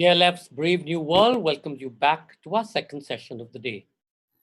ELF's Brave New World welcomes you back to our second session of the day.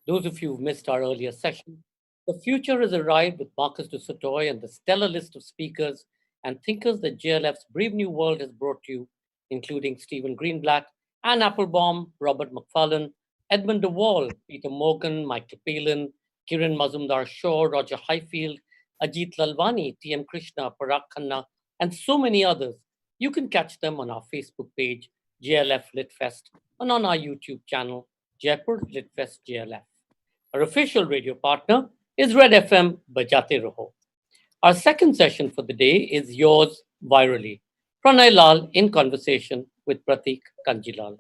Those of you who missed our earlier session, the future has arrived with Marcus du Sautoy and the stellar list of speakers and thinkers that JLF's Brave New World has brought you, including Stephen Greenblatt, Anne Applebaum, Robert McFarlane, Edmund de Waal, Peter Morgan, Michael Palin, Kiran Mazumdar Shaw, Roger Highfield, Ajit Lalwani, T.M. Krishna, Parag Khanna, and so many others. You can catch them on our Facebook page, JLF Litfest, and on our YouTube channel, Jaipur Litfest JLF. Our official radio partner is Red FM Bajate Raho. Our second session for the day is Yours Virally. Pranay Lal in conversation with Pratik Kanjilal.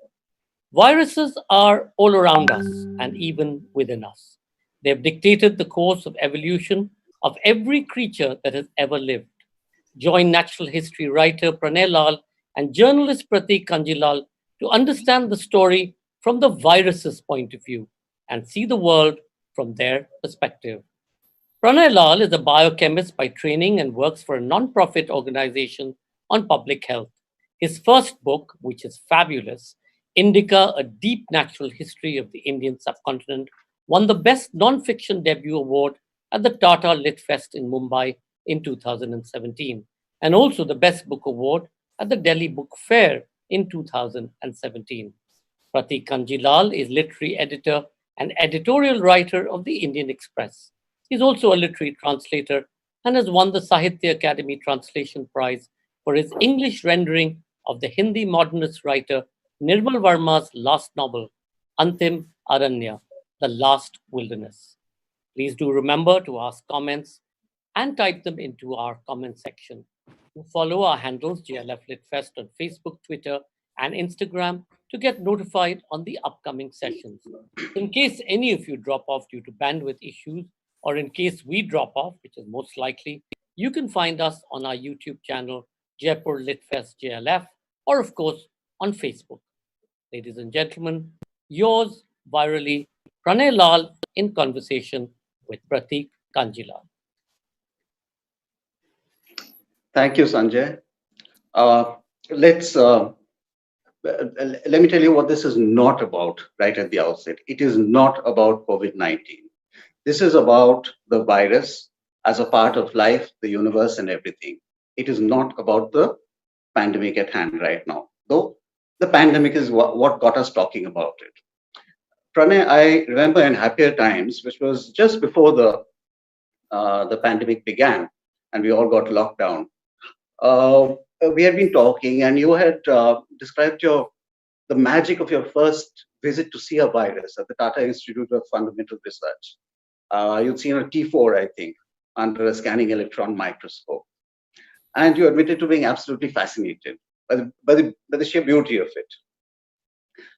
Viruses are all around us and even within us. They have dictated the course of evolution of every creature that has ever lived. Join natural history writer Pranay Lal and journalist Pratik Kanjilal to understand the story from the virus's point of view and see the world from their perspective. Pranay Lal is a biochemist by training and works for a non-profit organization on public health. His first book, which is fabulous, Indica, A Deep Natural History of the Indian Subcontinent, won the Best Non-Fiction Debut Award at the Tata Lit Fest in Mumbai in 2017, and also the Best Book Award at the Delhi Book Fair in 2017. Pratik Kanjilal is literary editor and editorial writer of the Indian Express. He's also a literary translator and has won the Sahitya Academy Translation Prize for his English rendering of the Hindi modernist writer Nirmal Verma's last novel, Antim Aranya, The Last Wilderness. Please do remember to ask comments and type them into our comment section. Follow our handles GLF Litfest on Facebook, Twitter, and Instagram to get notified on the upcoming sessions. In case any of you drop off due to bandwidth issues, or in case we drop off, which is most likely, you can find us on our YouTube channel, Jaipur Litfest JLF, or of course on Facebook. Ladies and gentlemen, yours virally, Pranay Lal in conversation with Pratik Kanjilal. Thank you, Sanjay. Let's let me tell you what this is not about right at the outset. It is not about COVID-19. This is about the virus as a part of life, the universe, and everything. It is not about the pandemic at hand right now, though the pandemic is what got us talking about it. Pranay, I remember in happier times, which was just before the pandemic began and we all got locked down. Uh, we had been talking, and you had described the magic of your first visit to see a virus at the Tata Institute of Fundamental Research. You'd seen a T4, I think, under a scanning electron microscope, and you admitted to being absolutely fascinated by the sheer beauty of it.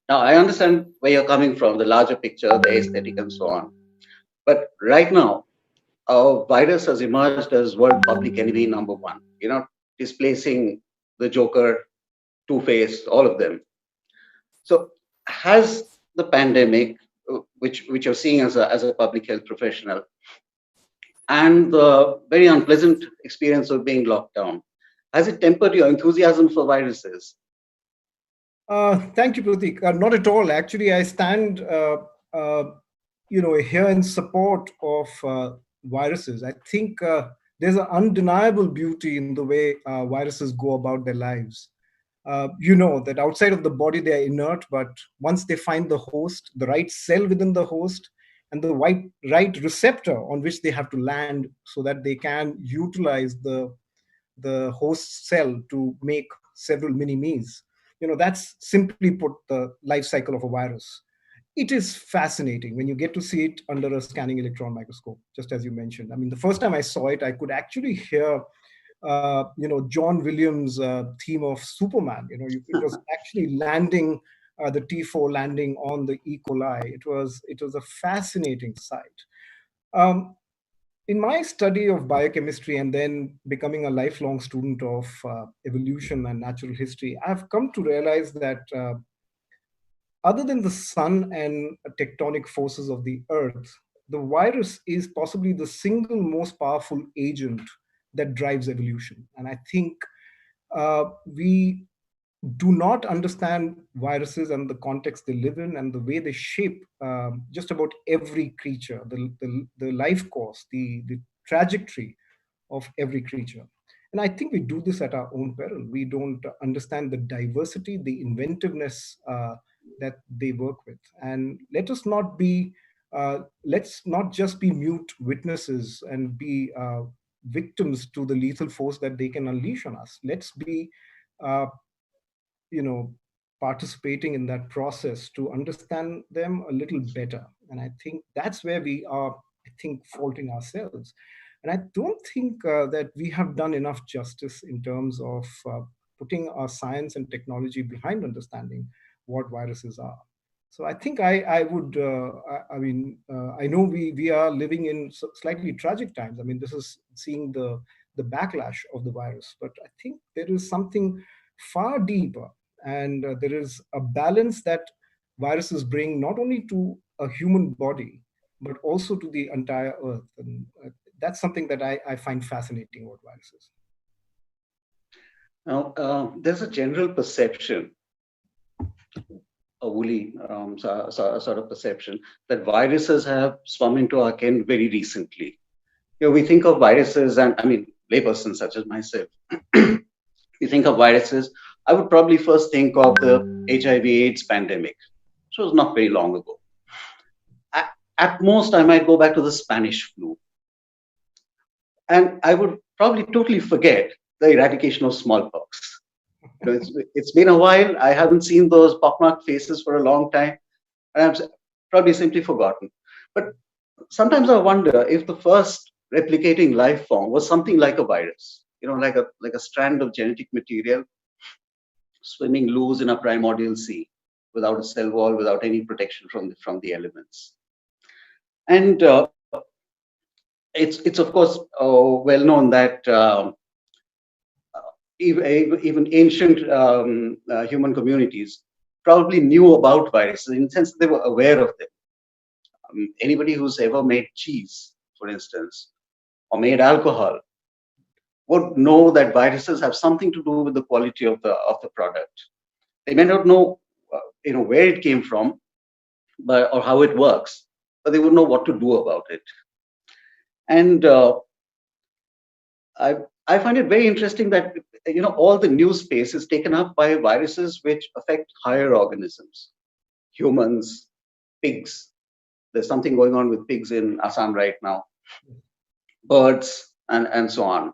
Now, I understand where you're coming from, the larger picture, the aesthetic, and so on. But right now, our virus has emerged as world public enemy number one. Displacing the Joker, Two-Face, all of them. So, has the pandemic, which you're seeing as a public health professional, and the very unpleasant experience of being locked down, has it tempered your enthusiasm for viruses? Thank you, Pratik. Not at all. Actually, I stand, here in support of viruses. I think there's an undeniable beauty in the way viruses go about their lives. That outside of the body they are inert, but once they find the host, the right cell within the host, and the right receptor on which they have to land, so that they can utilize the host cell to make several mini me's. That's simply put the life cycle of a virus. It is fascinating when you get to see it under a scanning electron microscope, just as you mentioned. I mean, the first time I saw it, I could actually hear John Williams' theme of Superman. It was actually landing, the T4 landing on the E. coli. It was a fascinating sight. Um, in my study of biochemistry and then becoming a lifelong student of evolution and natural history, I've come to realize that other than the sun and tectonic forces of the earth, the virus is possibly the single most powerful agent that drives evolution. And I think we do not understand viruses and the context they live in and the way they shape just about every creature, the life course, the trajectory of every creature. And I think we do this at our own peril. We don't understand the diversity, the inventiveness that they work with. And let's not just be mute witnesses and be victims to the lethal force that they can unleash on us. Let's be uh, you know participating in that process to understand them a little better. And I think that's where we are, I think, faulting ourselves. And I don't think that we have done enough justice in terms of putting our science and technology behind understanding what viruses are. So I think I would I mean I know we are living in slightly tragic times. I mean, this is seeing the backlash of the virus, but I think there is something far deeper, and there is a balance that viruses bring not only to a human body but also to the entire earth. And that's something that I find fascinating about viruses. Now, there's a general perception, a woolly sort of perception, that viruses have swum into our ken very recently. We think of viruses, and I mean, laypersons such as myself, we think of viruses. I would probably first think of the HIV/AIDS pandemic, which was not very long ago. At most, I might go back to the Spanish flu, and I would probably totally forget the eradication of smallpox. It's been a while. I haven't seen those pockmarked faces for a long time, and I've probably simply forgotten. But sometimes I wonder if the first replicating life form was something like a virus, like a strand of genetic material swimming loose in a primordial sea, without a cell wall, without any protection from the elements. And it's of course well known that even ancient human communities probably knew about viruses in the sense that they were aware of them. Anybody who's ever made cheese, for instance, or made alcohol, would know that viruses have something to do with the quality of the product. They may not know, where it came from, but or how it works, but they would know what to do about it. And I find it very interesting that all the new space is taken up by viruses which affect higher organisms, humans, pigs. There's something going on with pigs in Assam right now, birds, and so on.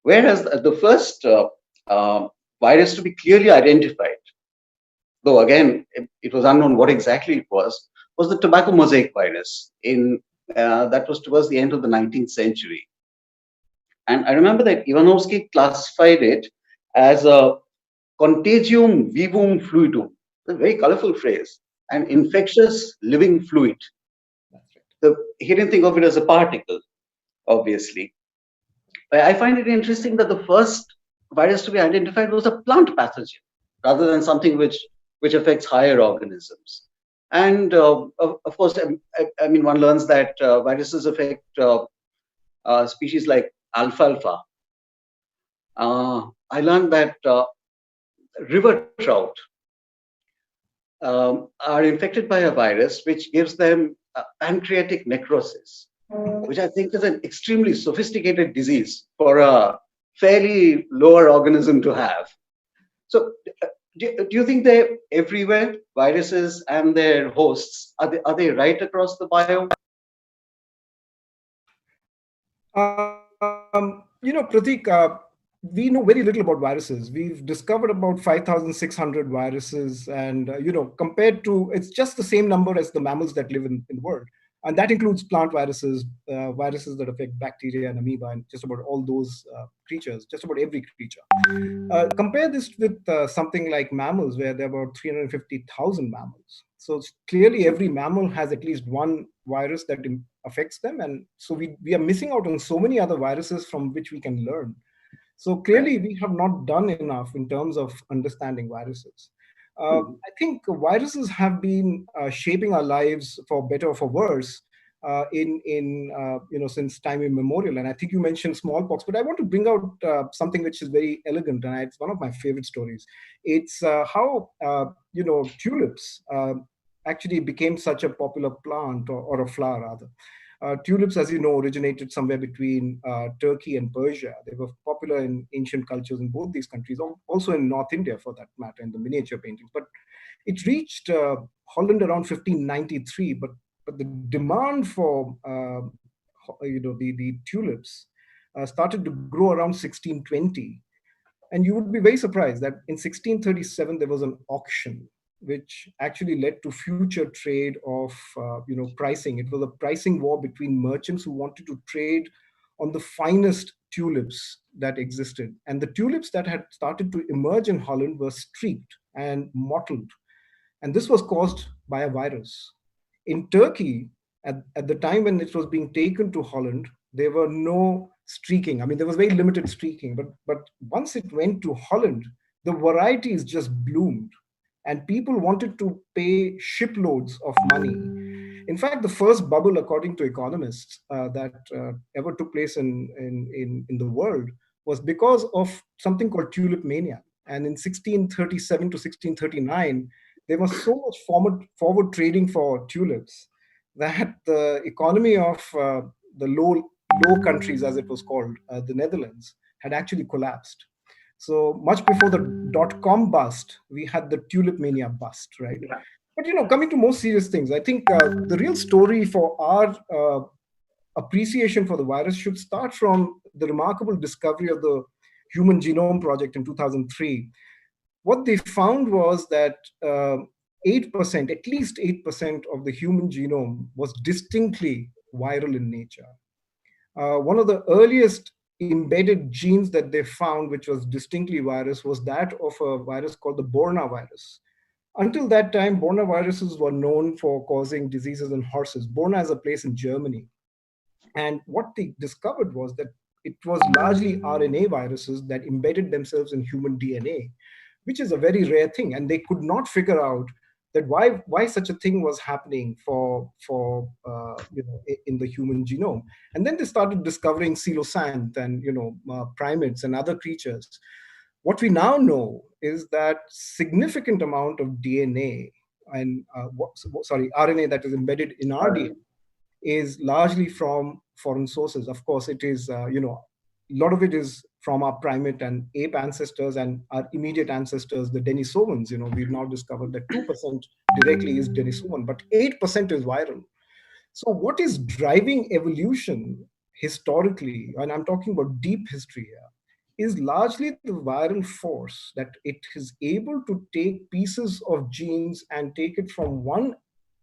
Whereas the first virus to be clearly identified, though again it was unknown what exactly it was the tobacco mosaic virus. That was towards the end of the 19th century. And I remember that Ivanovsky classified it as a contagium vivum fluidum, a very colorful phrase, an infectious living fluid. He didn't think of it as a particle, obviously. I find it interesting that the first virus to be identified was a plant pathogen rather than something which affects higher organisms. And of course, I mean, one learns that viruses affect species like alfalfa. I learned that river trout are infected by a virus which gives them pancreatic necrosis, which I think is an extremely sophisticated disease for a fairly lower organism to have. So, do you think they're everywhere, viruses and their hosts? Are they right across the biome? Pratik, we know very little about viruses. We've discovered about 5,600 viruses, and compared to, it's just the same number as the mammals that live in the world, and that includes plant viruses, viruses that affect bacteria and amoeba, and just about all those creatures, just about every creature. Compare this with something like mammals, where there are about 350,000 mammals. So clearly, every mammal has at least one virus that affects them, and so we are missing out on so many other viruses from which we can learn. So Right. clearly, we have not done enough in terms of understanding viruses. Mhm. I think viruses have been shaping our lives for better or for worse, since time immemorial. And I think you mentioned smallpox, but I want to bring out something which is very elegant, and it's one of my favorite stories. It's how tulips actually became such a popular plant, or a flower rather. Tulips, as you know, originated somewhere between Turkey and Persia. They were popular in ancient cultures in both these countries, also in North India for that matter, in the miniature paintings. But it reached Holland around 1593, but the demand for the tulips started to grow around 1620. And you would be very surprised that in 1637 there was an auction which actually led to future trade of pricing. It was a pricing war between merchants who wanted to trade on the finest tulips that existed. And the tulips that had started to emerge in Holland were streaked and mottled, and this was caused by a virus. In Turkey, at the time when it was being taken to Holland, there were no streaking. I mean, there was very limited streaking, but once it went to Holland, the varieties just bloomed, and people wanted to pay shiploads of money. In fact, the first bubble, according to economists, that ever took place in the world was because of something called tulip mania. And in 1637 to 1639, there was so much forward trading for tulips that the economy of the low countries, as it was called, the Netherlands, had actually collapsed. So much before the dot-com bust, we had the tulip mania bust, right? But coming to more serious things, I think the real story for our appreciation for the virus should start from the remarkable discovery of the Human Genome Project in 2003. What they found was that 8%, at least 8% of the human genome was distinctly viral in nature. One of the earliest embedded genes that they found, which was distinctly virus, was that of a virus called the Borna virus. Until that time, Borna viruses were known for causing diseases in horses. Borna is a place in Germany. And what they discovered was that it was largely RNA viruses that embedded themselves in human DNA, which is a very rare thing. And they could not figure out that why such a thing was happening in the human genome. And then they started discovering coelacanth and primates and other creatures. What we now know is that significant amount of DNA and RNA that is embedded in our DNA is largely from foreign sources. Of course, it is a lot of it is from our primate and ape ancestors and our immediate ancestors, the Denisovans. We've now discovered that 2% directly is Denisovan, but 8% is viral. So what is driving evolution historically, and I'm talking about deep history here, is largely the viral force, that it is able to take pieces of genes and take it from one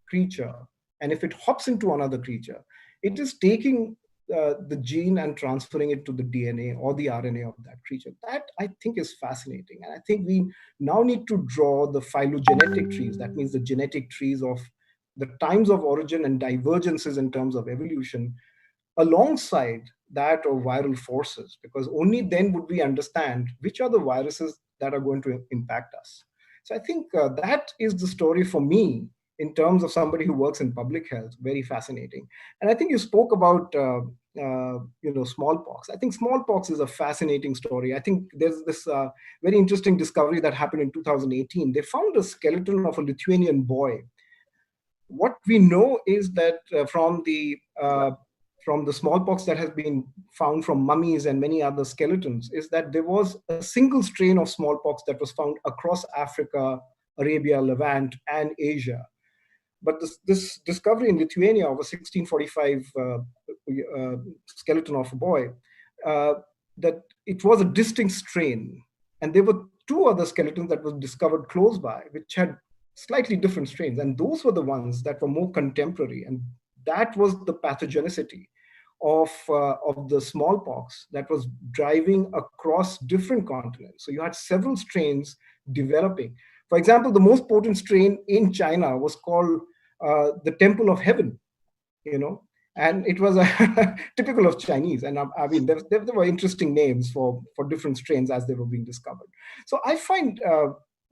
creature, and if it hops into another creature, it is taking the gene and transferring it to the DNA or the RNA of that creature. That, I think, is fascinating. And I think we now need to draw the phylogenetic trees. That means the genetic trees of the times of origin and divergences in terms of evolution, alongside that of viral forces, because only then would we understand which are the viruses that are going to impact us. So I think that is the story for me in terms of somebody who works in public health. Very fascinating. And I think you spoke about smallpox. I think smallpox is a fascinating story. I think there's this very interesting discovery that happened in 2018. They found a skeleton of a Lithuanian boy. What we know is that from the smallpox that has been found from mummies and many other skeletons, is that there was a single strain of smallpox that was found across Africa, Arabia, Levant, and Asia. But this discovery in Lithuania of a 1645 skeleton of a boy, that it was a distinct strain. And there were two other skeletons that were discovered close by, which had slightly different strains. And those were the ones that were more contemporary. And that was the pathogenicity of the smallpox that was driving across different continents. So you had several strains developing. For example, the most potent strain in China was called the Temple of Heaven, and it was typical of Chinese. And I mean, there were interesting names for different strains as they were being discovered. So I find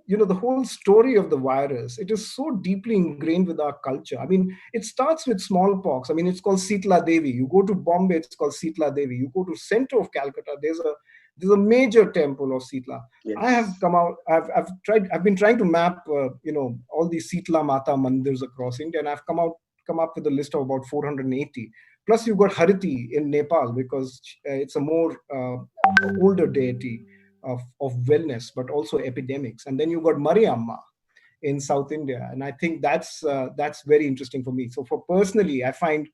the whole story of the virus, it is so deeply ingrained with our culture. I mean, it starts with smallpox. I mean, it's called Sitla Devi. You go to Bombay, it's called Sitla Devi. You go to center of Calcutta, there's a major temple of Sitla. I have Yes. come out. I've been trying to map, all these Sitla Mata mandirs across India, and I've come up with a list of about 480. Plus, you've got Hariti in Nepal because it's a more older deity of wellness, but also epidemics. And then you've got Mariamma in South India, and I think that's very interesting for me. So, for personally, I find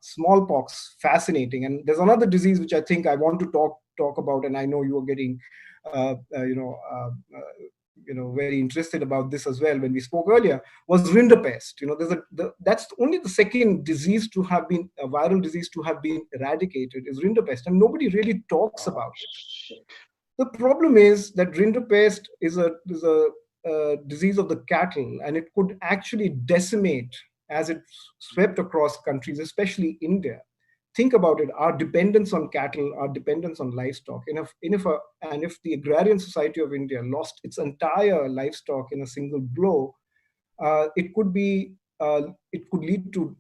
smallpox fascinating. And there's another disease which I think I want to talk about, and I know you are getting, uh, uh, you know. Uh, uh, very interested about this as well. When we spoke earlier, was Rinderpest. That's only the second disease to have been a viral disease to have been eradicated is Rinderpest, and nobody really talks Oh, about it. shit. The problem is that Rinderpest is a disease of the cattle, and it could actually decimate as it swept across countries, especially India. Think about it: our dependence on cattle, our dependence on livestock. And if the Agrarian Society of India lost its entire livestock in a single blow, it could be it could lead to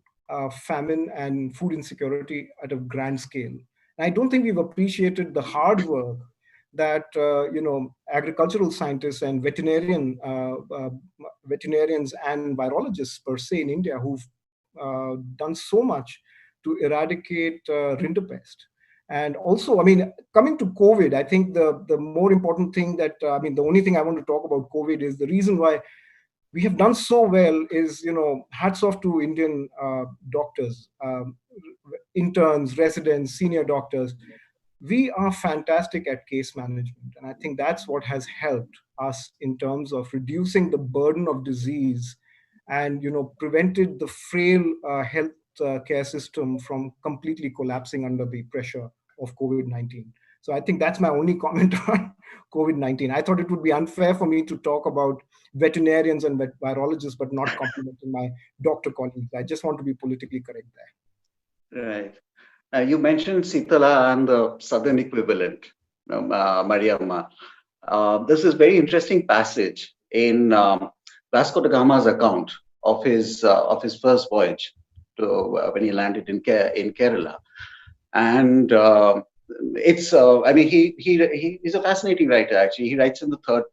famine and food insecurity at a grand scale. And I don't think we've appreciated the hard work that agricultural scientists and veterinarians and virologists per se in India who've done so much to eradicate rinderpest. And also, I mean, coming to COVID, I think the more important thing that the only thing I want to talk about COVID is the reason why we have done so well is, hats off to Indian doctors, interns, residents, senior doctors. We are fantastic at case management, and I think that's what has helped us in terms of reducing the burden of disease, and prevented the frail health care system from completely collapsing under the pressure of COVID-19. So I think that's my only comment on COVID-19. I thought it would be unfair for me to talk about veterinarians and virologists, but not complimenting my doctor colleagues. I just want to be politically correct there. Right. You mentioned Sitala and the southern equivalent, Mariamma. This is very interesting passage in Vasco da Gama's account of his first voyage to when he landed in Kerala, and it's I mean he's a fascinating writer. Actually, he writes in the third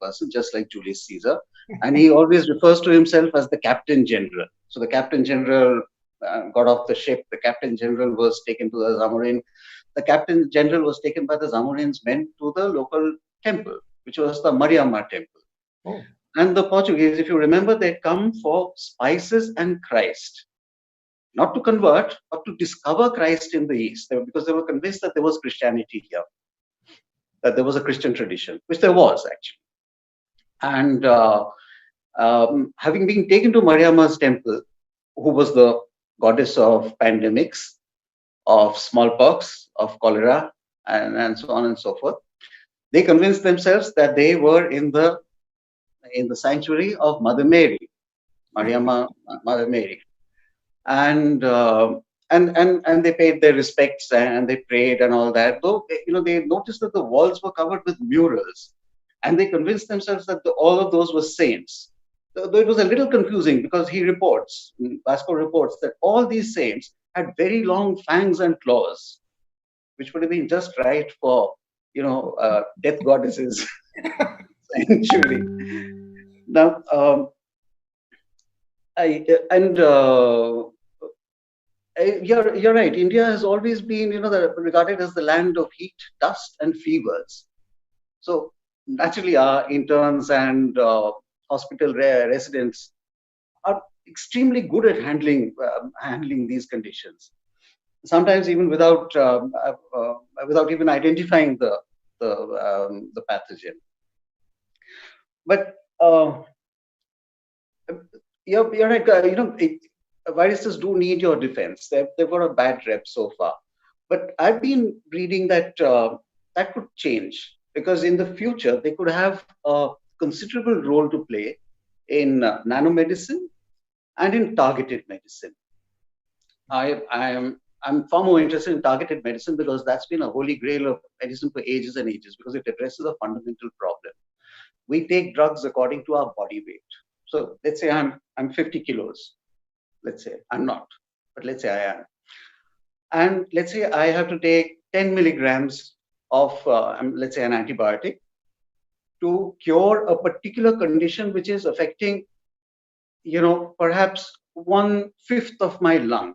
person, just like Julius Caesar, and he always refers to himself as the Captain General. So the Captain General got off the ship. The Captain General was taken to the Zamorin. The Captain General was taken by the Zamorins men to the local temple, which was the Mariamma temple. Oh. And the Portuguese, if you remember, they come for spices and Christ, not to convert, but to discover Christ in the East, because they were convinced that there was Christianity here, that there was a Christian tradition, which there was actually. And having been taken to Mariamma's temple, who was the goddess of pandemics, of smallpox, of cholera, and so on and so forth, they convinced themselves that they were in the sanctuary of Mother Mary, Mariamma, Mother Mary, and and they paid their respects and they prayed and all that. Though they noticed that the walls were covered with murals, and they convinced themselves that all of those were saints. Though it was a little confusing because Vasco reports that all these saints had very long fangs and claws, which would have been just right for death goddesses sanctuary. Now, I and you're right. India has always been, regarded as the land of heat, dust, and fevers. So naturally, our interns and hospital residents are extremely good at handling these conditions. Sometimes even without even identifying the pathogen. But you're right. Viruses do need your defense. They've got a bad rep so far. But I've been reading that that could change, because in the future they could have a considerable role to play in nanomedicine and in targeted medicine. I'm far more interested in targeted medicine because that's been a holy grail of medicine for ages and ages, because it addresses a fundamental problem. we take drugs according to our body weight. So let's say I'm 50 kilos. Let's say I'm not, but let's say I am. And let's say I have to take 10 milligrams of, let's say, an antibiotic to cure a particular condition which is affecting, perhaps 1/5 of my lung.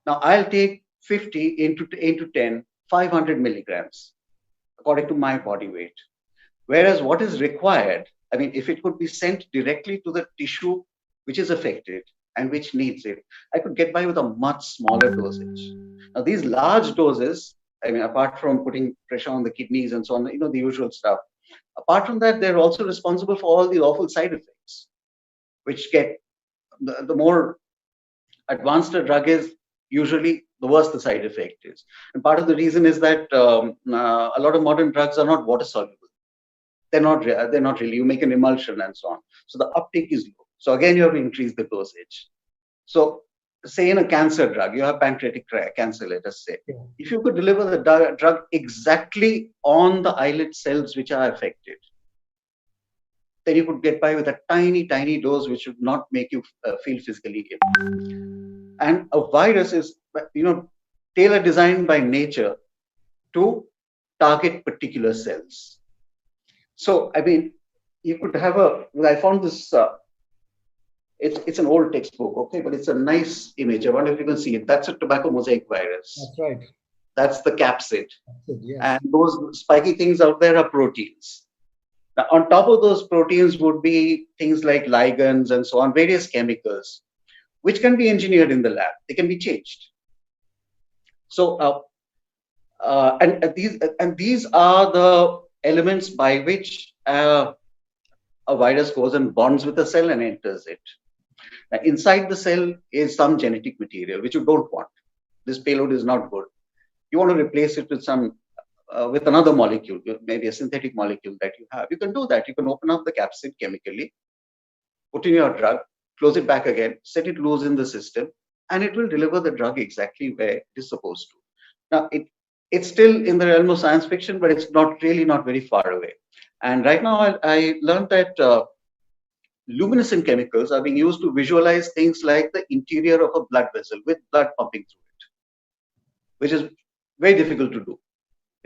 Now I'll take 50 into 10, 500 milligrams according to my body weight. Whereas what is required, I mean, if it could be sent directly to the tissue which is affected and which needs it, I could get by with a much smaller dosage. Now, these large doses, I mean, apart from putting pressure on the kidneys and so on, the usual stuff, apart from that, they're also responsible for all the awful side effects, which get the more advanced a drug is, usually the worse the side effect is. And part of the reason is that a lot of modern drugs are not water soluble. They're not really. You make an emulsion and so on. So the uptake is low. So again, you have to increase the dosage. So say in a cancer drug, you have pancreatic cancer, let us say. Yeah. If you could deliver the drug exactly on the islet cells which are affected, then you could get by with a tiny, tiny dose which would not make you feel physically ill. And a virus is, tailor designed by nature to target particular cells. So, I mean, you could have I found this, it's an old textbook, okay, but it's a nice image. I wonder if you can see it. That's a tobacco mosaic virus. That's right. That's the capsid. Yes. And those spiky things out there are proteins. Now, on top of those proteins would be things like ligands and so on, various chemicals, which can be engineered in the lab. They can be changed. So, and these are the elements by which a virus goes and bonds with a cell and enters it. Now, inside the cell is some genetic material which you don't want. This payload is not good. You want to replace it with with another molecule, maybe a synthetic molecule that you have. You can do that. You can open up the capsid chemically, put in your drug, close it back again, set it loose in the system, and it will deliver the drug exactly where it is supposed to. Now, it's still in the realm of science fiction, but it's not very far away. And right now, I learned that luminescent chemicals are being used to visualize things like the interior of a blood vessel with blood pumping through it, which is very difficult to do.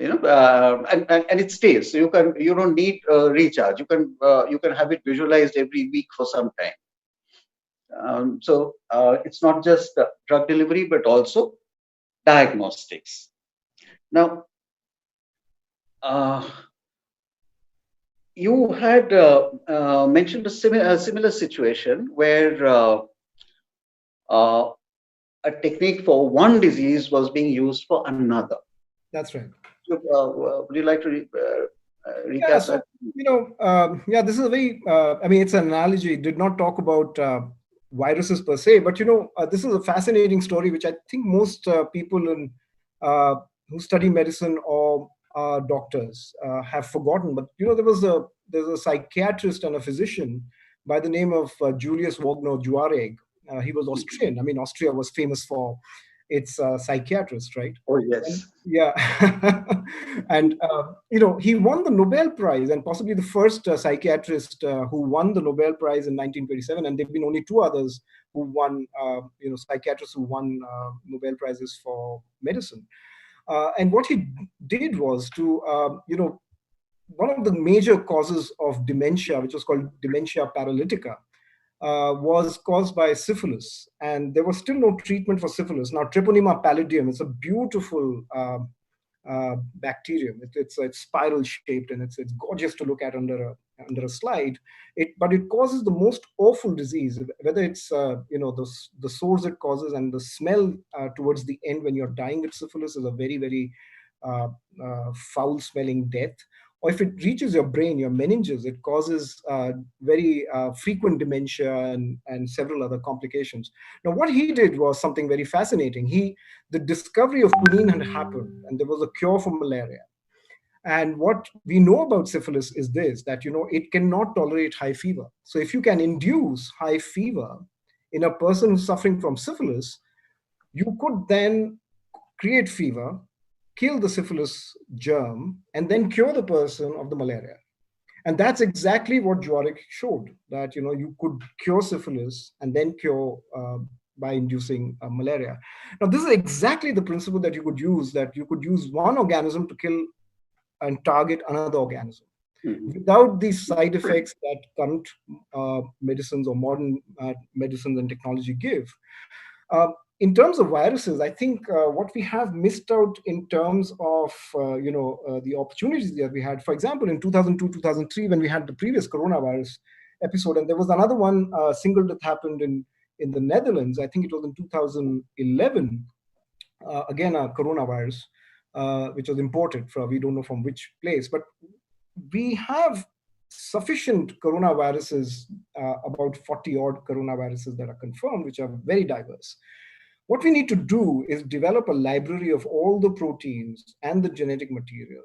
And it stays. So you don't need recharge. You can have it visualized every week for some time. So it's not just drug delivery, but also diagnostics. Now, you had mentioned a similar situation where a technique for one disease was being used for another. That's right. Would you like to recap that? This is a very, it's an analogy. It did not talk about viruses per se, but this is a fascinating story, which I think most people who study medicine or doctors have forgotten. But there's a psychiatrist and a physician by the name of Julius Wagner Juareg. He was Austrian. I mean, Austria was famous for its psychiatrist, right? Oh, yes. And he won the Nobel Prize, and possibly the first psychiatrist who won the Nobel Prize in 1927. And there've been only two others who won, psychiatrists who won Nobel Prizes for medicine. And what he did was to, one of the major causes of dementia, which was called dementia paralytica, was caused by syphilis, and there was still no treatment for syphilis. Now, Treponema pallidum is a beautiful bacterium. It's spiral shaped, and it's gorgeous to look at under a slide. But it causes the most awful disease. Whether it's the sores it causes, and the smell towards the end when you're dying with syphilis is a very, very foul smelling death. Or if it reaches your brain, your meninges, it causes very frequent dementia and several other complications. Now, what he did was something very fascinating. The discovery of quinine had happened, and there was a cure for malaria. And what we know about syphilis is this, that, it cannot tolerate high fever. So if you can induce high fever in a person who's suffering from syphilis, you could then create fever, kill the syphilis germ, and then cure the person of the malaria. And that's exactly what Jwarek showed, that you could cure syphilis and then cure by inducing malaria. Now, this is exactly the principle that you could use, that you could use one organism to kill and target another organism Mhm. without these side effects that current medicines or modern medicines and technology give. Uh, in terms of viruses, I think what we have missed out in terms of the opportunities that we had. For example, in 2002, 2003, when we had the previous coronavirus episode, and there was another one single that happened in the Netherlands. I think it was in 2011. Again, a coronavirus, which was imported from, we don't know from which place, but we have sufficient coronaviruses, about 40 odd coronaviruses that are confirmed, which are very diverse. What we need to do is develop a library of all the proteins and the genetic material,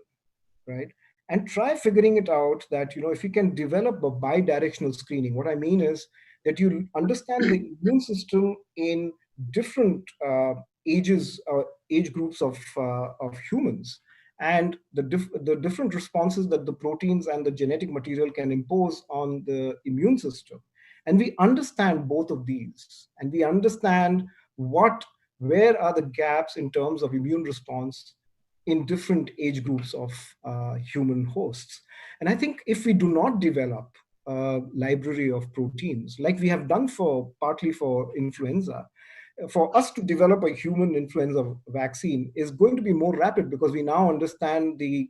right? And try figuring it out that, if you can develop a bi-directional screening. What I mean is that you understand the immune system in different age groups of humans, and the different responses that the proteins and the genetic material can impose on the immune system. And we understand both of these, and we understand where are the gaps in terms of immune response in different age groups of human hosts. And I think if we do not develop a library of proteins, like we have done for partly for influenza, for us to develop a human influenza vaccine is going to be more rapid, because we now understand the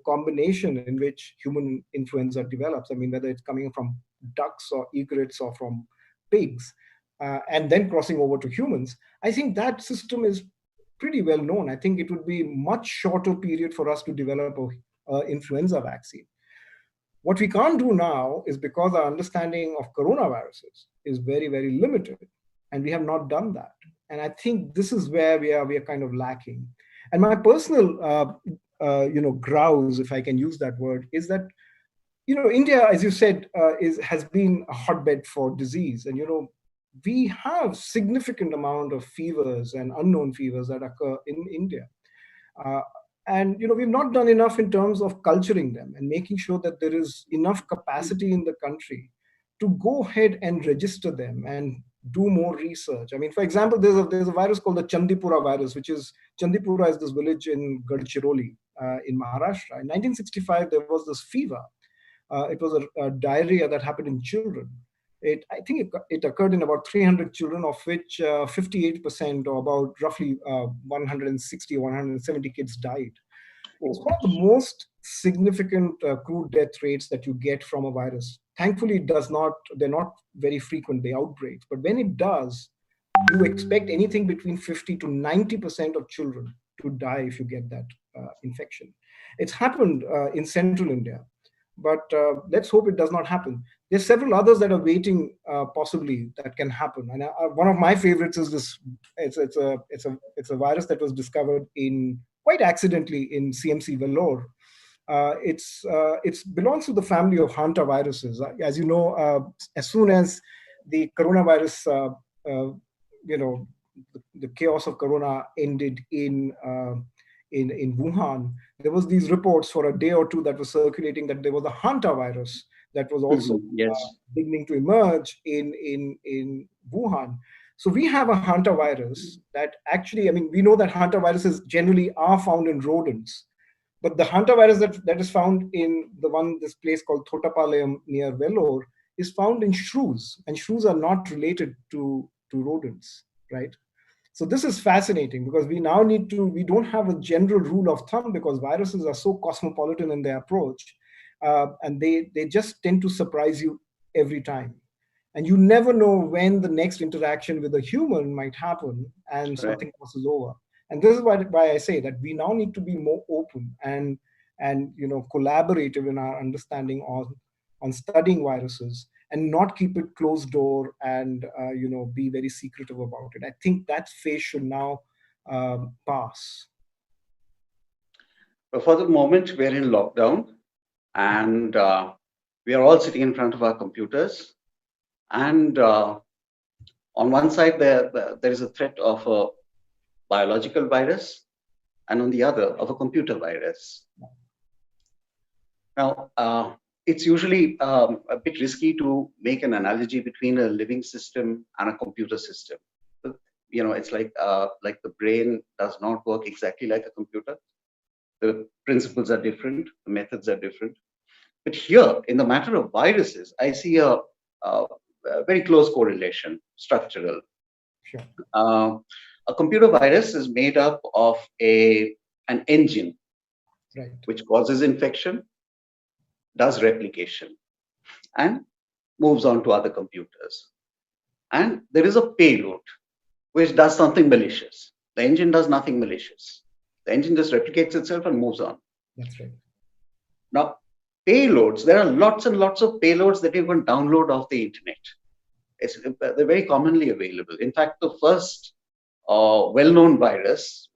combination in which human influenza develops. I mean, whether it's coming from ducks or egrets or from pigs, and then crossing over to humans. I think that system is pretty well known. I think it would be much shorter period for us to develop a influenza vaccine. What we can't do now is, because our understanding of coronaviruses is very, very limited, and we have not done that. And I think this is where we are kind of lacking. And my personal grouse, if I can use that word, is that India, as you said, has been a hotbed for disease, and we have significant amount of fevers and unknown fevers that occur in India. Uh, and we've not done enough in terms of culturing them and making sure that there is enough capacity in the country to go ahead and register them and do more research. I mean, for example, there's a virus called the Chandipura virus, which is Chandipura is this village in Gadchiroli in Maharashtra. In 1965, there was this fever. It was a diarrhea that happened in children. I think it occurred in about 300 children, of which 58%, or about roughly 160 or 170 kids died. It's one of the most significant crude death rates that you get from a virus. Thankfully, they're not very frequent, the outbreaks. But when it does, you expect anything between 50 to 90% of children to die if you get that infection. It's happened in central India, but let's hope it does not happen. There's several others that are waiting, possibly, that can happen. And one of my favorites is this. It's a virus that was discovered in quite accidentally in CMC Vellore. It's belongs to the family of hantaviruses. As you know, as soon as the coronavirus, the chaos of corona ended in Wuhan, there was these reports for a day or two that was circulating that there was a hantavirus that was also Yes. beginning to emerge in Wuhan. So we have a hantavirus that actually, I mean, we know that hantaviruses generally are found in rodents, but the hantavirus that is found in this place called Thotapalayam near Vellore is found in shrews, and shrews are not related to rodents, right? So this is fascinating, because we don't have a general rule of thumb, because viruses are so cosmopolitan in their approach, and they just tend to surprise you every time. And you never know when the next interaction with a human might happen and Right. something crosses over. And this is why I say that we now need to be more open and collaborative in our understanding on studying viruses, and not keep it closed door and be very secretive about it. I think that phase should now pass. But for the moment, we're in lockdown, and we are all sitting in front of our computers. And on one side, there is a threat of a biological virus, and on the other, of a computer virus. Now, it's usually a bit risky to make an analogy between a living system and a computer system. But, it's like the brain does not work exactly like a computer. The principles are different, the methods are different. But here, in the matter of viruses, I see a very close correlation, structural. Sure. Uh, a computer virus is made up of an engine Right. which causes infection, does replication, and moves on to other computers. And there is a payload which does something malicious. The engine does nothing malicious. The engine just replicates itself and moves on. That's right. Now, payloads, there are lots and lots of payloads that you can download off the internet. They're very commonly available. In fact, the first well-known virus,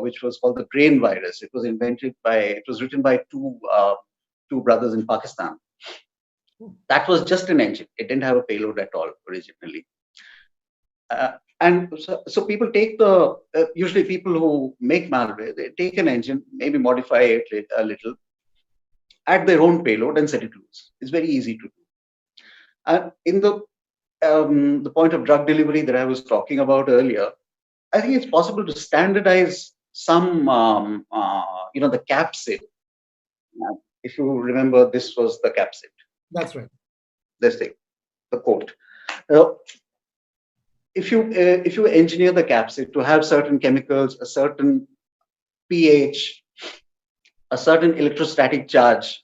which was called the brain virus, it was written by two brothers in Pakistan. That was just an engine. It didn't have a payload at all originally. And so people take usually people who make malware, they take an engine, maybe modify it a little, add their own payload and set it loose. It's very easy to do. And in the point of drug delivery that I was talking about earlier, I think it's possible to standardize some, the capsid. If you remember, this was the capsid. That's right. This thing, the coat. If you engineer the capsid to have certain chemicals, a certain pH, a certain electrostatic charge,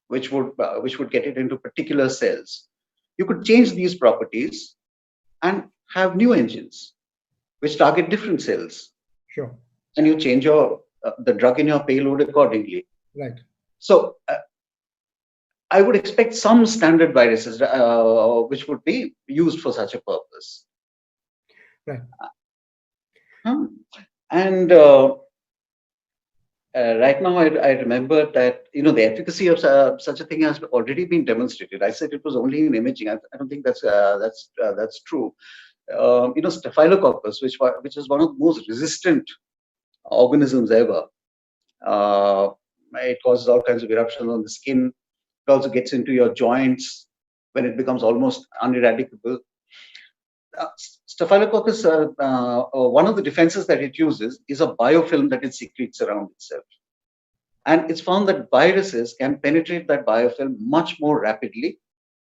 which would get it into particular cells, you could change these properties and have new engines which target different cells. Sure. And you change the drug in your payload accordingly. Right. So I would expect some standard viruses which would be used for such a purpose. Right. And right now, I remember that the efficacy of such a thing has already been demonstrated. I said it was only in imaging. I don't think that's true. Staphylococcus, which is one of the most resistant organisms ever. It causes all kinds of eruptions on the skin. It also gets into your joints when it becomes almost uneradicable. Staphylococcus, one of the defenses that it uses is a biofilm that it secretes around itself. And it's found that viruses can penetrate that biofilm much more rapidly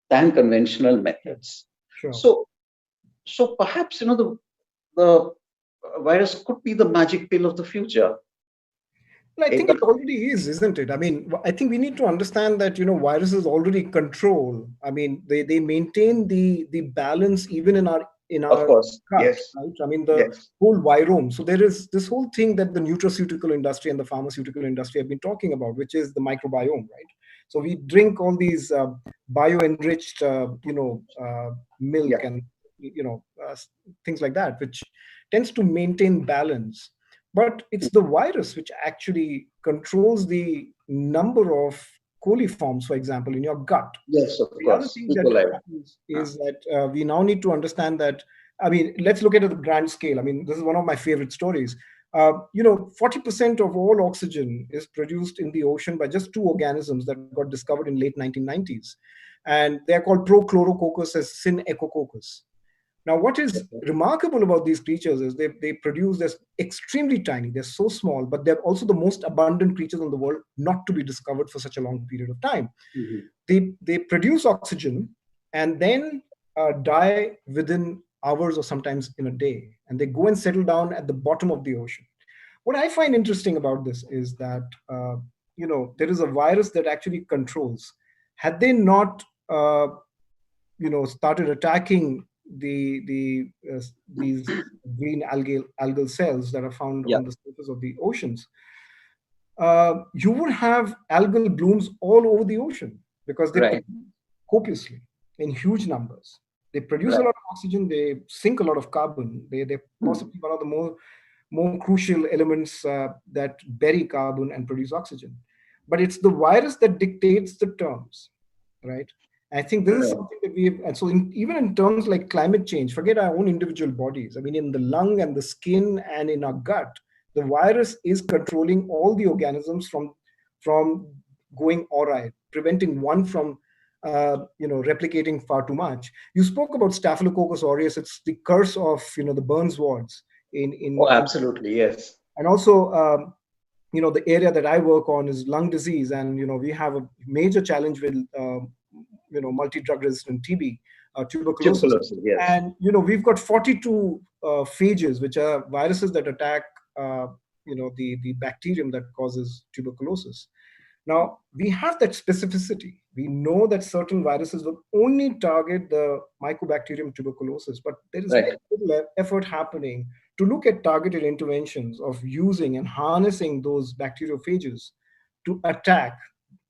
than conventional methods. Sure. So perhaps, the virus could be the magic pill of the future. Well, I think it already is, isn't it? I mean, I think we need to understand that, viruses already control. I mean, they maintain the balance even in our of course, gut, yes. right? I mean, the whole virome. So there is this whole thing that the nutraceutical industry and the pharmaceutical industry have been talking about, which is the microbiome, right? So we drink all these bio-enriched, milk and things like that, which tends to maintain balance. But it's the virus which actually controls the number of coliforms, for example, in your gut. Yes, of The course. other thing that happens is that we now need to understand that, I mean, let's look at the grand scale. I mean, this is one of my favorite stories. 40% of all oxygen is produced in the ocean by just two organisms that got discovered in late 1990s. And they're called Prochlorococcus as Synechococcus. Now, what is remarkable about these creatures is they produce this extremely tiny, they're so small, but they're also the most abundant creatures in the world not to be discovered for such a long period of time. Mm-hmm. They produce oxygen and then die within hours or sometimes in a day. And they go and settle down at the bottom of the ocean. What I find interesting about this is that, there is a virus that actually controls. Had they not, started attacking these green algal cells that are found on the surface of the oceans, you would have algal blooms all over the ocean because they produce copiously in huge numbers. They produce a lot of oxygen, they sink a lot of carbon. They're possibly one of the more crucial elements that bury carbon and produce oxygen. But it's the virus that dictates the terms, right? I think this is something that and so even in terms like climate change, forget our own individual bodies. I mean, in the lung and the skin and in our gut, the virus is controlling all the organisms from going awry, preventing one from replicating far too much. You spoke about Staphylococcus aureus. It's the curse of the Burns wards Oh, absolutely, yes. and also the area that I work on is lung disease, and we have a major challenge with multi-drug resistant TB, tuberculosis, Tuberculosis, yes. and we've got 42 phages, which are viruses that attack the bacterium that causes tuberculosis. Now, we have that specificity. We know that certain viruses will only target the Mycobacterium tuberculosis, but there is Right. very little effort happening to look at targeted interventions of using and harnessing those bacteriophages to attack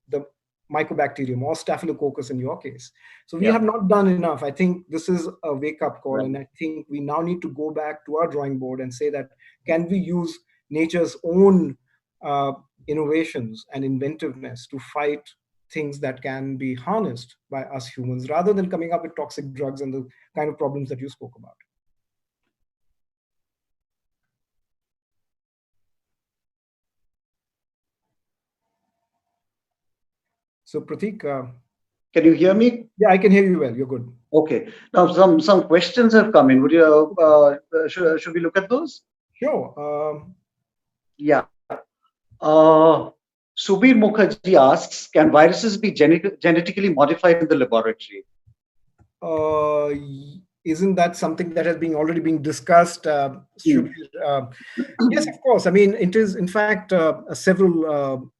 the Mycobacterium or Staphylococcus in your case. So we Yeah. have not done enough. I think this is a wake up call, Right. and I think we now need to go back to our drawing board and say that can we use nature's own uh, innovations and inventiveness to fight things that can be harnessed by us humans rather than coming up with toxic drugs and the kind of problems that you spoke about. So Pratik, Can you hear me? yeah, I can hear you well. You're good. Okay. Now, some questions have come in. Would you should we look at those? Sure. Yeah. Uh, Subir Mukherjee asks, can viruses be genetically modified in the laboratory? Uh, isn't that something that has been already being discussed? Hmm. Yes, of course. I mean, it is in fact several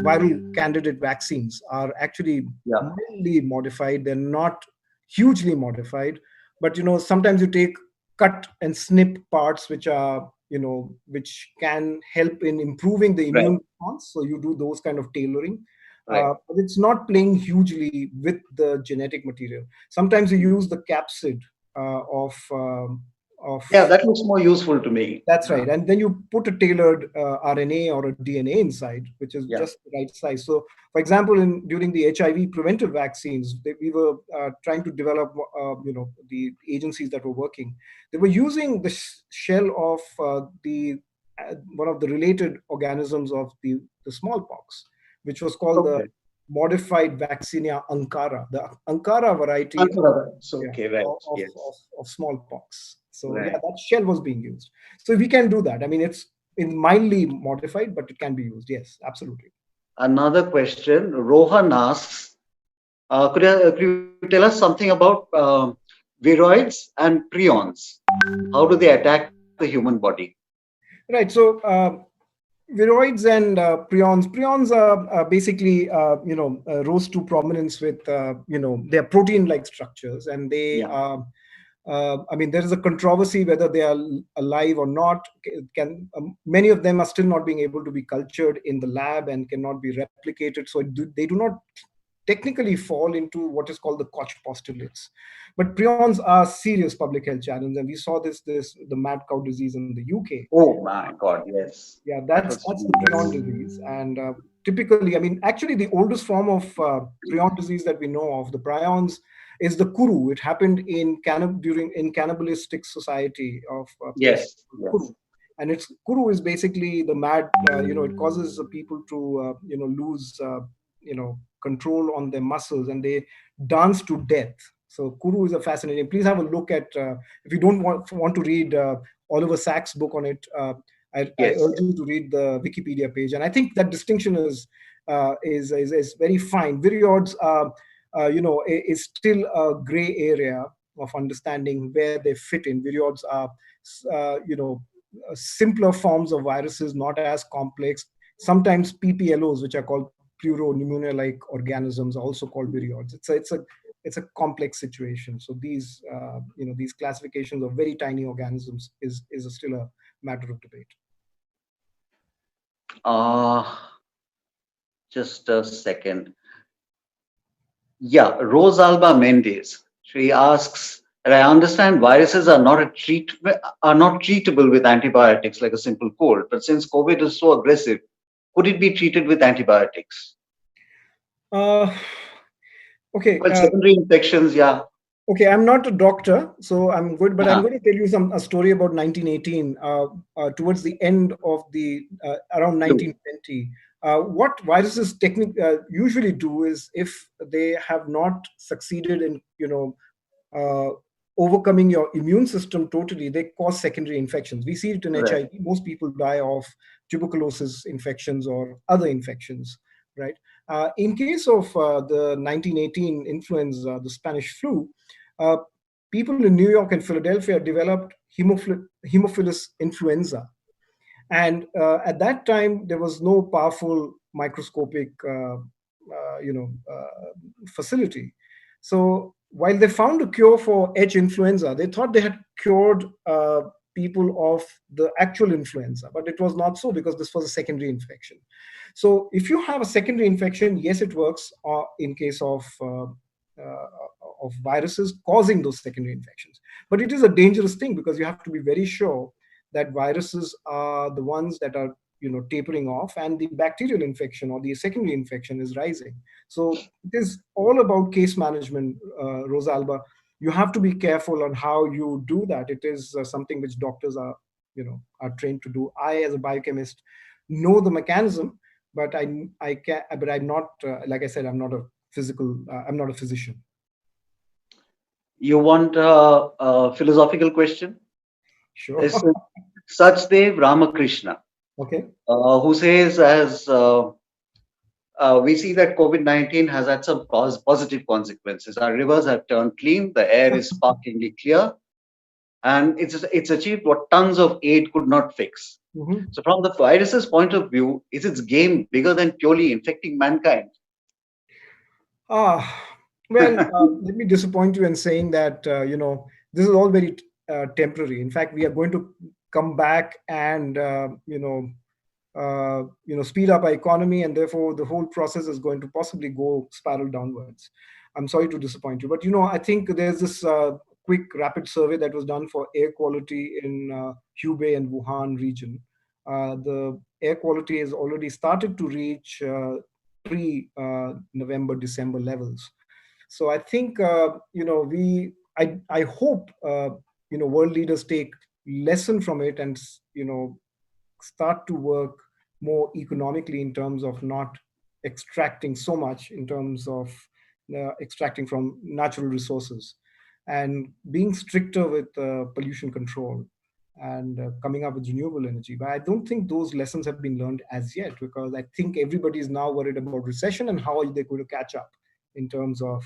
viral candidate vaccines are actually Yeah. mildly modified. They're not hugely modified, but sometimes you take cut and snip parts which are which can help in improving the Right. immune response. So you do those kind of tailoring. Right. But it's not playing hugely with the genetic material. Sometimes you use the capsid of Yeah, that looks more useful to me. that's Yeah. right. And then you put a tailored RNA or a DNA inside, which is Yeah. just the right size. So, for example, during the HIV preventive vaccines, we were trying to develop, the agencies that were working. They were using the shell of the one of the related organisms of the smallpox, which was called the Okay. modified Vaccinia ankara, the ankara variety It's yeah, okay. Right. Yes. of smallpox. So yeah, Right. that shell was being used. So we can do that. I mean, it's mildly modified, but it can be used. Yes, absolutely. Another question. Rohan asks, could you tell us something about viroids and prions? How do they attack the human body? Right. So viroids and prions are basically rose to prominence with they're protein-like structures, and they Yeah. I mean, there is a controversy whether they are alive or not. Can Many of them are still not being able to be cultured in the lab and cannot be replicated. So they do not technically fall into what is called the Koch postulates. But prions are serious public health challenge, and we saw this the mad cow disease in the UK. Oh my God. Yes. Yeah, That that's was that's the prion tremendous. disease, and typically, I mean, actually, the oldest form of prion disease that we know of, the prions, is the kuru. It happened in cannibalistic society of places Yes. called Yes. kuru, and it's kuru is basically the mad. It causes people to lose control on their muscles, and they dance to death. So kuru is a fascinating. Please have a look at if you don't want to read Oliver Sacks' book on it. I Yes. urge you to read the Wikipedia page, and I think that distinction is very fine. Viroids, is still a gray area of understanding where they fit in. Viroids are, simpler forms of viruses, not as complex. Sometimes PPLOs, which are called pleuropneumonia-like organisms, are also called viroids. It's a complex situation. So these classifications of very tiny organisms is still a matter of debate. Uh, just a second. Yeah, Rosalba Mendes. She asks, and I understand viruses are not treatable with antibiotics like a simple cold, but since COVID is so aggressive, could it be treated with antibiotics? Uh, okay. Well, secondary infections, yeah, Okay, I'm not a doctor, so I'm good, but I'm uh-huh. going to tell you a story about 1918. Towards the end of the around Flu. 1920, What viruses usually do is, if they have not succeeded in uh, overcoming your immune system totally, they cause secondary infections. We see it in Right. HIV. Most people die of tuberculosis infections or other infections, right? In case of the 1918 influenza, the Spanish flu, uh, people in New York and Philadelphia developed hemophilus influenza, and at that time there was no powerful microscopic facility. So while they found a cure for H influenza, they thought they had cured people of the actual influenza, but it was not so, because this was a secondary infection. So if you have a secondary infection, yes, it works in case of viruses causing those secondary infections. But it is a dangerous thing, because you have to be very sure that viruses are the ones that are tapering off, and the bacterial infection or the secondary infection is rising. So it is all about case management, Rosalba. You have to be careful on how you do that. It is something which doctors are trained to do. I, as a biochemist, know the mechanism, but I can but I'm not, like I said, I'm not a physician. You want a philosophical question? Sure. This is Sachdev Ramakrishna, Okay. who says, as we see that COVID-19 has had some positive consequences. Our rivers have turned clean, the air is sparklingly clear, and it's achieved what tons of aid could not fix. Mhm. So, from the virus's point of view, is its game bigger than purely infecting mankind? Ah, well, let me disappoint you in saying that, this is all very temporary. In fact, we are going to come back and, speed up our economy, and therefore the whole process is going to possibly go spiral downwards. I'm sorry to disappoint you, but I think there's this quick rapid survey that was done for air quality in Hubei and Wuhan region. The air quality has already started to reach pre November December levels. So I think I hope world leaders take lesson from it, and start to work more economically in terms of not extracting so much, in terms of extracting from natural resources, and being stricter with pollution control, and coming up with renewable energy. But I don't think those lessons have been learned as yet, because I think everybody is now worried about recession and how are they going to catch up in terms of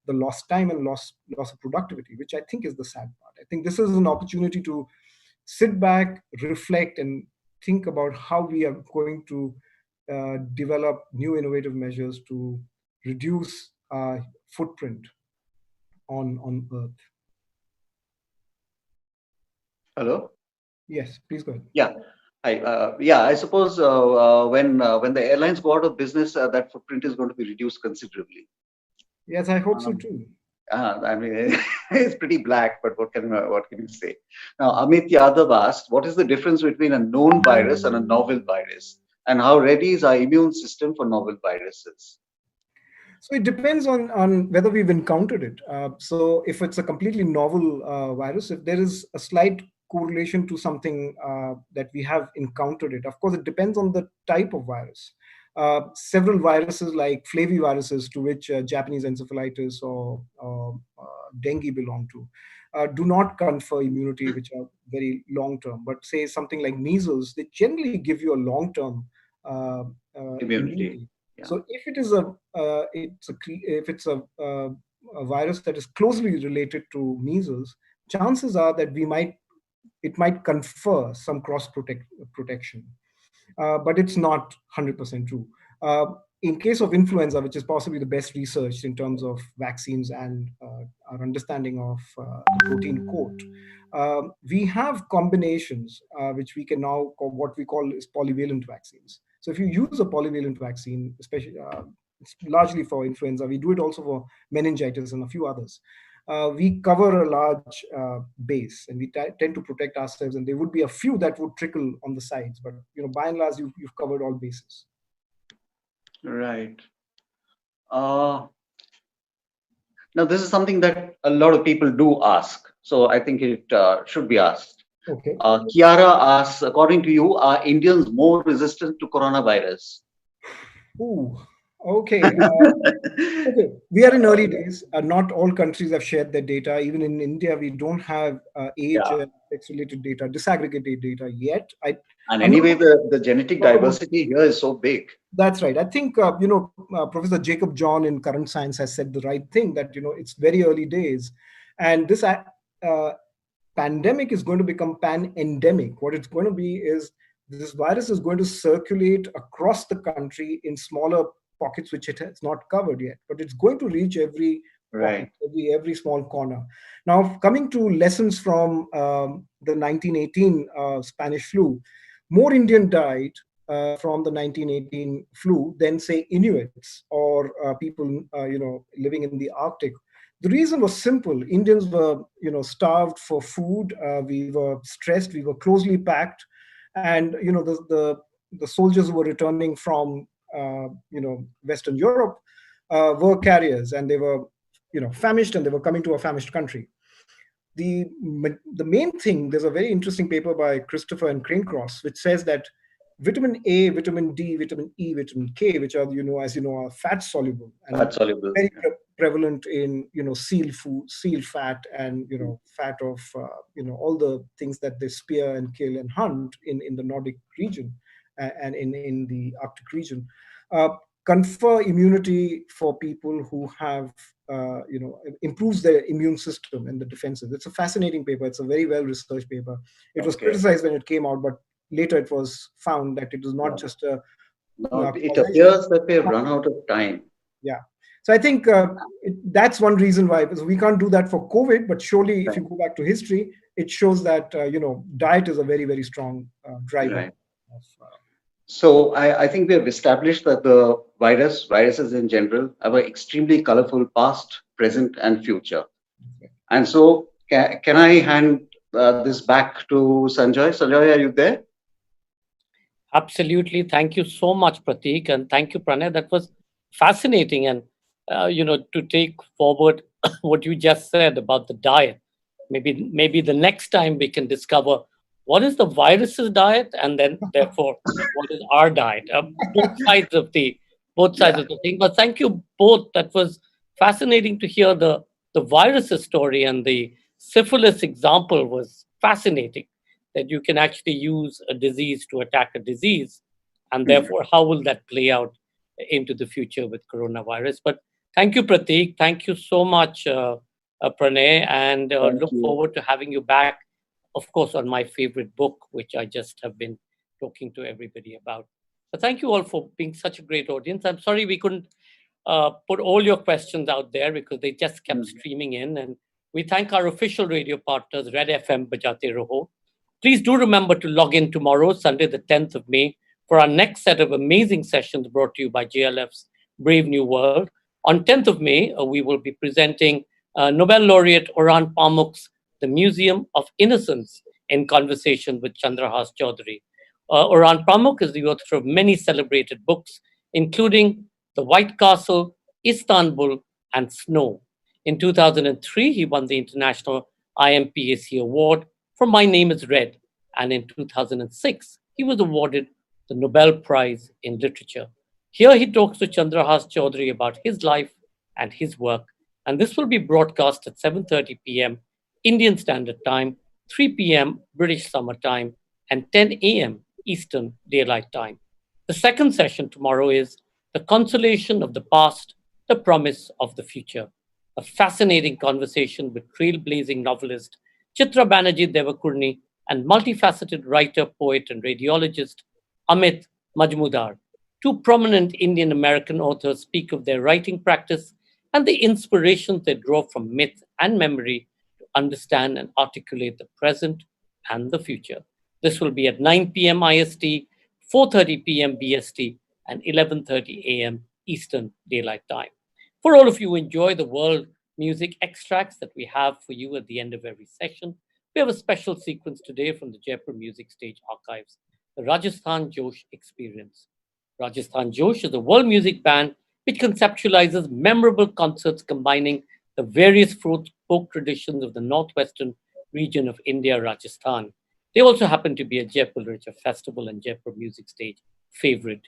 the lost time and loss of productivity, which I think is the sad part. I think this is an opportunity to sit back, reflect, and think about how we are going to develop new innovative measures to reduce our footprint on Earth. Hello? Yes, please go ahead. Yeah. I suppose when the airlines go out of business, that footprint is going to be reduced considerably. Yes, I hope so Um, too. I mean, it's pretty black, but what can you say? Now, Amit Yadav asked, what is the difference between a known virus and a novel virus, and how ready is our immune system for novel viruses? So it depends on whether we've encountered it. So if it's a completely novel virus, if there is a slight correlation to something that we have encountered it, of course, it depends on the type of virus. Several viruses like flaviviruses, to which Japanese encephalitis or dengue belong to, do not confer immunity, which are very long term. But say something like measles, they generally give you a long term uh, Immunity. immunity. Yeah. So if it is if it's a virus that is closely related to measles, chances are that it might confer some protection, but it's not 100% true. Uh, in case of influenza, which is possibly the best researched in terms of vaccines and our understanding of the protein coat, we have combinations which we can now call what we call is polyvalent vaccines. So if you use a polyvalent vaccine, especially it's largely for influenza, we do it also for meningitis and a few others. We cover a large base, and we tend to protect ourselves. And there would be a few that would trickle on the sides, but by and large, you've covered all bases. Right. Uh, Now, this is something that a lot of people do ask. So I think it should be asked. Okay. Kiara asks, according to you, are Indians more resistant to coronavirus? Ooh, okay. Okay, we are in early days. Not all countries have shared their data. Even in India, we don't have age Yeah. and sex-related data, disaggregated data yet. And I'm not anyway, going to the genetic talk about. diversity here is so big. That's right. I think Professor Jacob John in Current Science has said the right thing that it's very early days, and this uh, pandemic is going to become pan-endemic. What it's going to be is this virus is going to circulate across the country in smaller pockets which it has not covered yet, but it's going to reach every pocket, Right. every small corner. Now, coming to lessons from the 1918 Spanish flu, more Indian died from the 1918 flu than say Inuits or people living in the Arctic. The reason was simple. Indians were starved for food. We were stressed. We were closely packed, and the soldiers who were returning from Western Europe were carriers, and they were famished, and they were coming to a famished country. The main thing, there's a very interesting paper by Christopher and Crane-Cross which says that vitamin A, vitamin D, vitamin E, vitamin K, which are as you know are fat soluble and Fat soluble. very Yeah. prevalent in seal food, seal fat, and fat of all the things that they spear and kill and hunt in the Nordic region and in the Arctic region. Uh, Confer immunity for people who have improves their immune system and the defenses. It's a fascinating paper. It's a very well researched paper. It was Okay. criticized when it came out, but later it was found that it was not Yeah. just a Now it causation. appears that we have run out of time. Yeah. So I think that's one reason why, because we can't do that for COVID, but surely if Right. you go back to history, it shows that diet is a very, very strong driver Right. of So I think we have established that the viruses in general, have an extremely colorful past, present, and future. And so, can I hand this back to Sanjoy? Sanjoy, are you there? Absolutely. Thank you so much, Pratik, and thank you, Pranay. That was fascinating. And to take forward what you just said about the diet, maybe the next time we can discover what is the virus's diet, and then therefore what is our diet. Both sides Yeah. of the thing. But thank you both. That was fascinating to hear the virus's story, and the syphilis example was fascinating, that you can actually use a disease to attack a disease. And Hmm. therefore, how will that play out into the future with coronavirus? But thank you, Pratik. Thank you so much, Pranay, and Thank look you. forward to having you back, of course, on my favorite book, which I just have been talking to everybody about. So thank you all for being such a great audience. I'm sorry we couldn't put all your questions out there because they just kept Hmm. streaming in. And we thank our official radio partners, Red FM, Bajate Raho. Please do remember to log in tomorrow, Sunday, the 10th of May, for our next set of amazing sessions brought to you by JLF's Brave New World. On 10th of May, we will be presenting Nobel laureate Orhan Pamuk's The Museum of Innocence in conversation with Chandrahas Chaudhary. Orhan Pamuk is the author of many celebrated books, including The White Castle, Istanbul, and Snow. In 2003, he won the International IMPAC Award for My Name is Red, and in 2006, he was awarded the Nobel Prize in Literature. Here he talks to Chandrahas Chaudhary about his life and his work, and this will be broadcast at 7:30 p.m. Indian Standard Time, 3 p.m. British Summer Time, and 10 a.m. Eastern Daylight Time. The second session tomorrow is The Consolation of the Past, the Promise of the Future, a fascinating conversation with trailblazing novelist Chitra Banerjee Devakurni and multifaceted writer, poet, and radiologist Amit Majmudar. Two prominent Indian American authors speak of their writing practice and the inspirations they draw from myth and memory to understand and articulate the present and the future. This will be at 9 p.m. IST, 4:30 p.m. BST, and 11:30 a.m. Eastern Daylight Time. For all of you who enjoy the world music extracts that we have for you at the end of every session, we have a special sequence today from the Jaipur Music Stage Archives, the Rajasthan Josh Experience. Rajasthan Josh is a world music band which conceptualizes memorable concerts combining the various folk traditions of the northwestern region of India, Rajasthan. They also happen to be a Jaipur Literature Festival and Jaipur Music Stage favorite.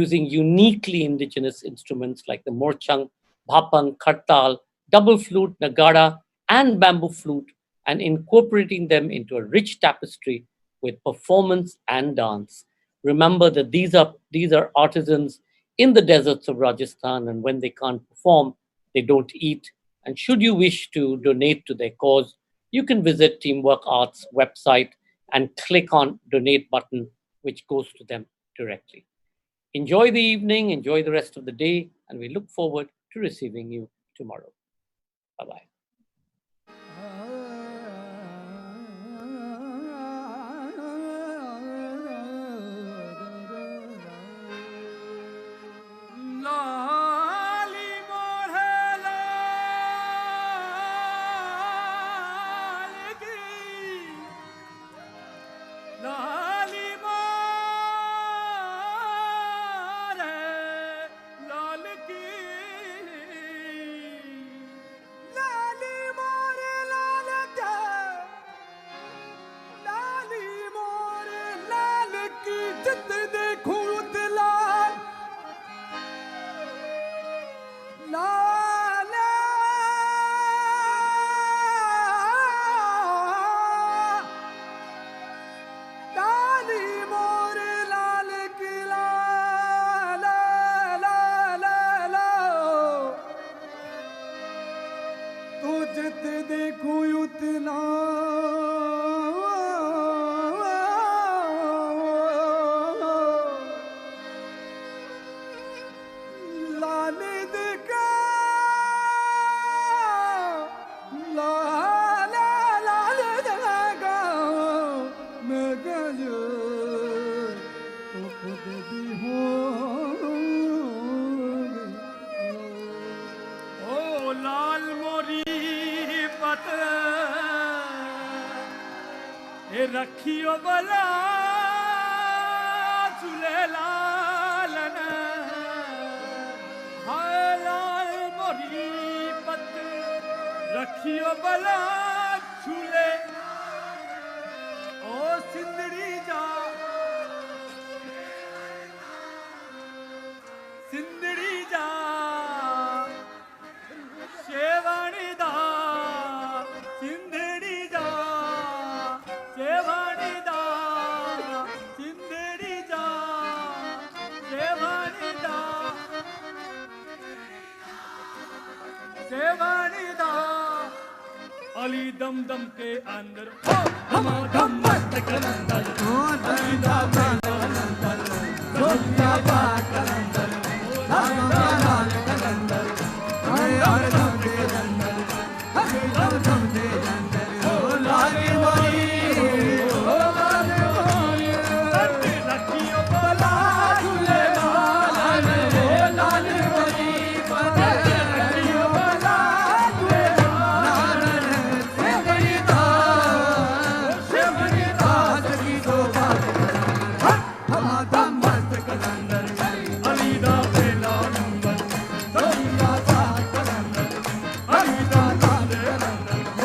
using uniquely indigenous instruments like the morchang, bhapang, khartal, double flute, nagara, and bamboo flute, and incorporating them into a rich tapestry with performance and dance. Remember that these are artisans in the deserts of Rajasthan, and when they can't perform, they don't eat. And should you wish to donate to their cause, you can visit Teamwork Arts website and click on donate button, which goes to them directly. Enjoy the evening, enjoy the rest of the day, and we look forward to receiving you tomorrow. Bye bye. रखियो बला चुले लालन हाय लाल मोरी पत रखियो बला चुले ओ सिंदड़ी जा शेवाणी दा सिंदड़ी जा शेवाणी दा सिंदड़ी जा शेवाणी दा शेवाणी दा अली दम दम के अंदर ओ हम दम मस्त कलंदर ओ अली दम कलंदर दुनिया बा कलंदर लाल लाल कलंदर हर दम दे अंदर हर दम दे अंदर ओ लाल मोरी ओ लाल मोरी रखियो बला झूले लाल ओ लाल मोरी रखियो बला झूले लाल शेवड़ी दा सखी दो बात हम दम मस्त कलंदर अली दा पहला नंबर दुनिया दा कलंदर अली दा कलंदर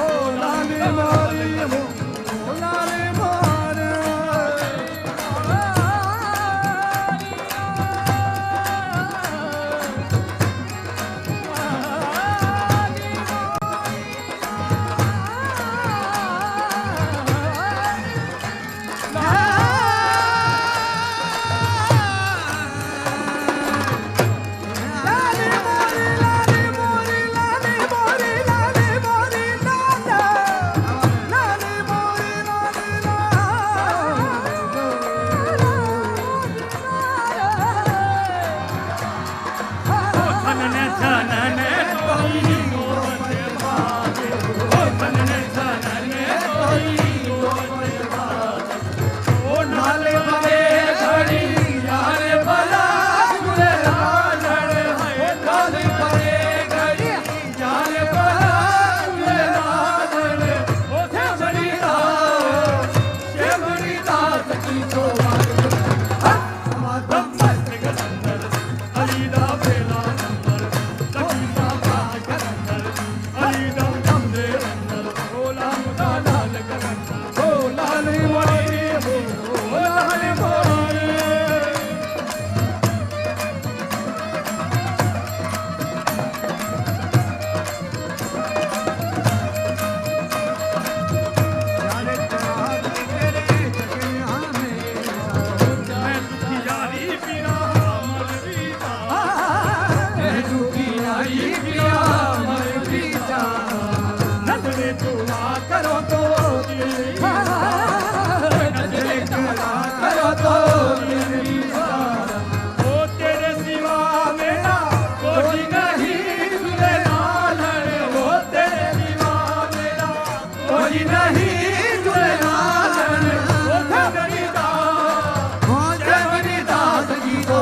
करो तो नजरे करो तो ओ तेरे सिवा मेरा कोई नहीं तुझे नाल वो तेरे सिवा मेरा कोई नहीं तुझे नाल वो मेरी दास जी तो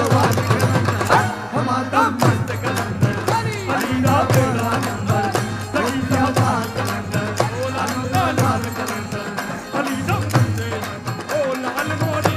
हमारा मस्त कलंदर अलीदा तेरा नंबर सही साबान कलंदर ओ लाल लाल कलंदर अलीदा ओ लाल मोरी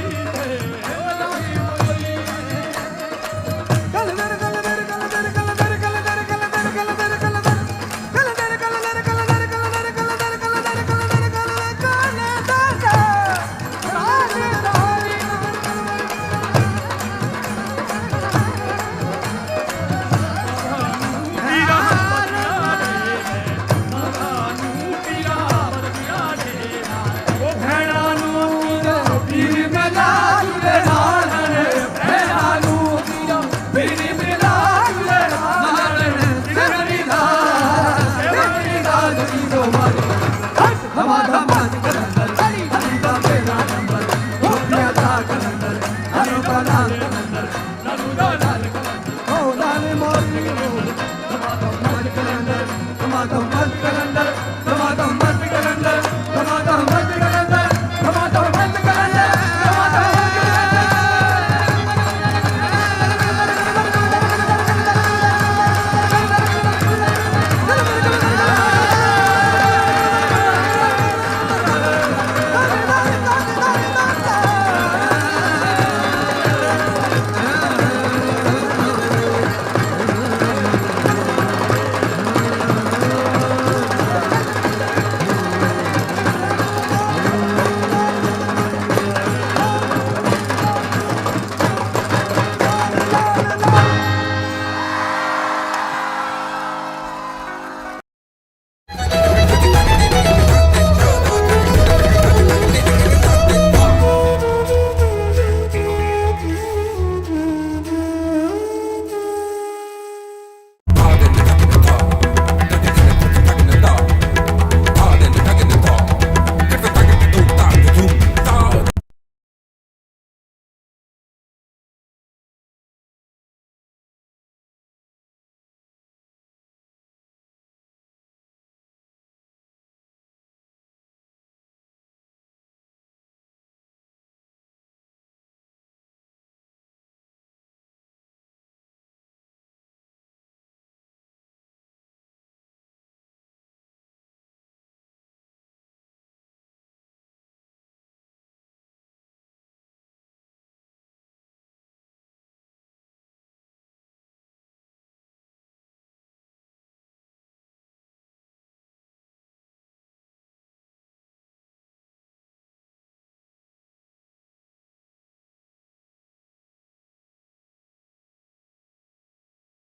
हमारा